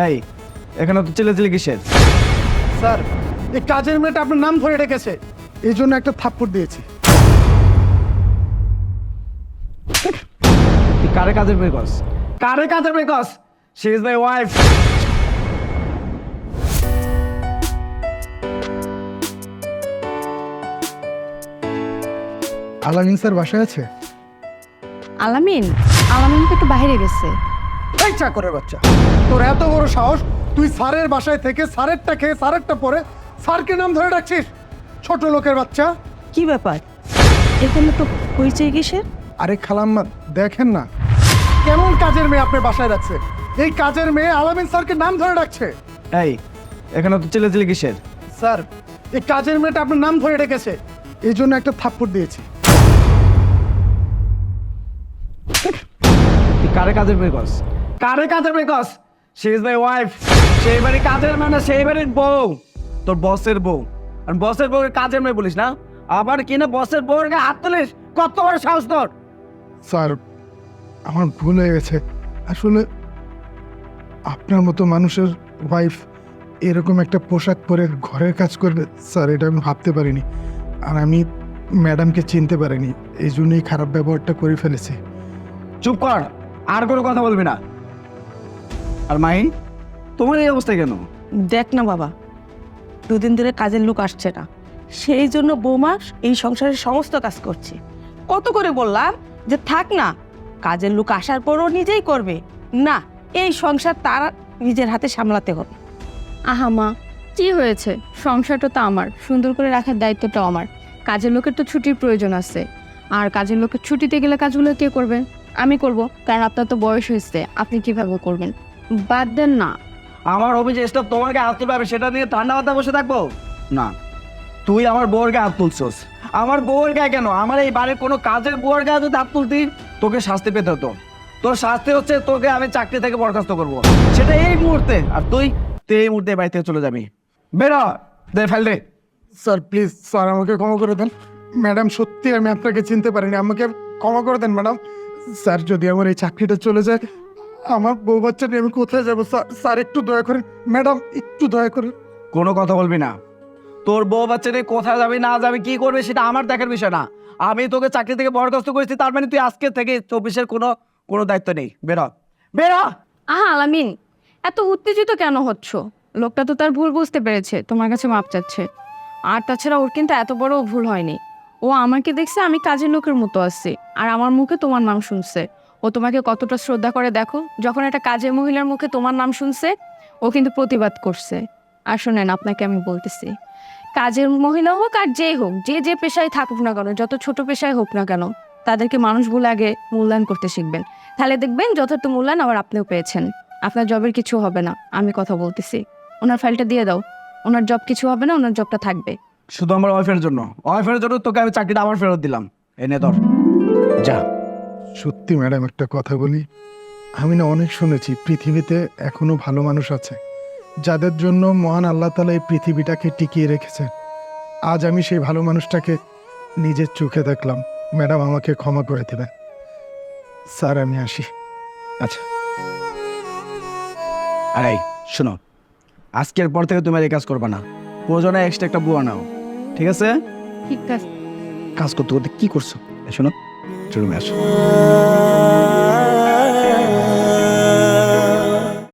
এই এখানে তো চিল্লাচিল্লি কিসের? স্যার, এই কাজের মেয়েটা আপনার নাম ধরে রেখেছে, এই জন্য একটা থাপ্পড় দিয়েছি। তুই কারে কাজের মেয়ে কস? কারে কাজের মেয়ে কস? She is my wife. Alamin sir বাসায় আছে? আলামিন আলামিন তো একটু বাইরে গেছে। এই চাকরের বাচ্চা, তোর এত বড় সাহস, তুই স্যারের বাসায় থেকে স্যারেরটা খেয়ে স্যারেরটা পরে স্যারকে নাম ধরে ডাকছিস? ছোট লোকের বাচ্চা। কি ব্যাপার, এখানে তো পরিচয় কিসের? আরে খালাম্মা, দেখেন না কেমন কাজের মেয়ে আপনার বাসায় রাখছে। এই কাজের মেয়ে আলামিন স্যারকে নাম ধরে ডাকছে। এই এখানে তো চিল্লাচিল্লি কিসের? স্যার, এই কাজের মেয়েটা আপনার নাম ধরে রেখেছে, এই জন্য একটা থাপ্পড় দিয়েছি। তুই কারে কাজের মেয়ে কস? কারে কাজের মেয়ে কস? She is my wife. সেই বাড়ি কাজের মেয়ে না, সেই বাড়ির বউ, তোর বসের বউ। আর বসের বউ কাজের মেয়ে বলিস না? আবার কিনা বসের বউর গায়ে হাত তুলিস? কত বড় সাহস তোর! স্যার, আমার ভুল হয়ে গেছে। আসলে আপনার মতো মানুষের ওয়াইফ এরকম একটা পোশাক পরে ঘরের কাজ করবে, স্যার এটা আমি ভাবতে পারিনি। আর আমি ম্যাডামকে চিনতে পারিনি, এই জন্যই খারাপ ব্যবহারটা করে ফেলেছি। চুপ কর, আর কোনো কথা বলবি না। আর মাহিন, তোমার এই অবস্থা কেন? দেখ না বাবা, দুদিন ধরে কাজের লোক আসছে না, সেই জন্য বৌমা এই সংসারের সমস্ত কাজ করছে। কত করে বললাম যে থাক না, কাজের লোক আসার পরও নিজেই করবে। না, এই সংসার তার নিজের হাতে সামলাতে হবে। আহা মা, কি হয়েছে? সংসারটা তো আমার, সুন্দর করে রাখার দায়িত্বটাও আমার। কাজের লোকের তো ছুটির প্রয়োজন আছে, আর কাজের লোকের ছুটিতে গেলে কাজগুলো কে করবে? আমি করব, কারণ আপনার তো বয়স হয়েছে, আপনি কিভাবে করবেন? বাদ দেন না। আমার অভিযোগ স্টপ, তোমার গায়ে হাত তুলবে, আমি সেটা নিয়ে ঠান্ডা মাথায় বসে থাকবো না। তুই আমার বউর গায়ে হাত তুলছস। আমার বউর গায়ে কেন? আমার এই বাড়ির কোনো কাজের বউর গায়ে যদি হাত তুলতি, তোকে শাস্তি পেতে হতো। তোর শাস্তি হচ্ছে তোকে আমি চাকরি থেকে বরখাস্ত করবো, সেটা এই মুহূর্তে। আর তুই এই মুহূর্তে বাড়ি থেকে চলে যাবি। বেরো, দে ফেল দে। স্যার প্লিজ, স্যার আমাকে ক্ষমা করে দেন। ম্যাডাম সত্যি আমি আপনাকে চিনতে পারিনি, আমাকে ক্ষমা করে দেন ম্যাডাম। স্যার যদি আমার এই চাকরিটা চলে যায়, আমার বউ বাচ্চা নিয়ে আমি কোথায় যাবো? স্যার স্যার একটু দয়া করেন ম্যাডাম, একটু দয়া করেন। কোনো কথা বলবি না। তোর বউ বাচ্চা নিয়ে কোথায় যাবি না যাবি, কি করবে সেটা আমার দেখার বিষয় না। আমি তোকে চাকরি থেকে বরখাস্ত করেছি, তার মানে তুই আজকে থেকে অফিসের কোনো দায়িত্ব নেই। বেরো, বেরো। আহা আলামিন, এত উত্তেজিত কেন হচ্ছ? লোকটা তো তার ভুল বুঝতে পেরেছে, তোমার কাছে মাপ চাচ্ছে। আর তাছাড়া ওর কিন্তু এত বড় ভুল হয়নি। ও আমাকে দেখছে আমি কাজের লোকের মতো আছি, আর আমার মুখে তোমার নাম শুনছে। ও তোমাকে কতটা শ্রদ্ধা করে দেখো, যখন একটা কাজের মহিলার মুখে তোমার নাম শুনছে, ও কিন্তু প্রতিবাদ করছে। আর শোনেন, আপনাকে আমি বলতেছি, কাজের মহিলা হোক আর যেই হোক, যে যে পেশায় থাকুক না কেন, যত ছোট পেশায় হোক না কেন, তাদেরকে মানুষ বলে আগে মূল্যায়ন করতে শিখবেন। তাহলে দেখবেন যথার্থ মূল্যায়ন আবার আপনিও পেয়েছেন। আপনার জবের কিছু হবে না, আমি কথা বলতেছি। ওনার ফাইলটা দিয়ে দাও, ওনার জব কিছু হবে না, ওনার জবটা থাকবে। শুধু আমার ওয়াইফের জন্য, ওয়াইফের জন্য তোকে আমি চাকরিটা আবার ফেরত দিলাম। এনে ধর, যা। সত্যি ম্যাডাম একটা কথা বলি, আমি না অনেক শুনেছি পৃথিবীতে এখনো ভালো মানুষ আছে, যাদের জন্য মহান আল্লাহ তাআলা এই পৃথিবীটাকে টিকিয়ে রেখেছে। আজ আমি সেই ভালো মানুষটাকে নিজের চোখে দেখলাম। ম্যাডাম আমাকে ক্ষমা করে দেবেন। স্যার আমি আসি। আচ্ছা, আরে শোনো, আজকের পর থেকে তুমি আর এই কাজ করবে না। প্রয়োজনে এক্সট্রা একটা বুয়া নাও, ঠিক আছে? ঠিক আছে। কাজ করতে করতে কি করছো? শোনো, রুমে আসো।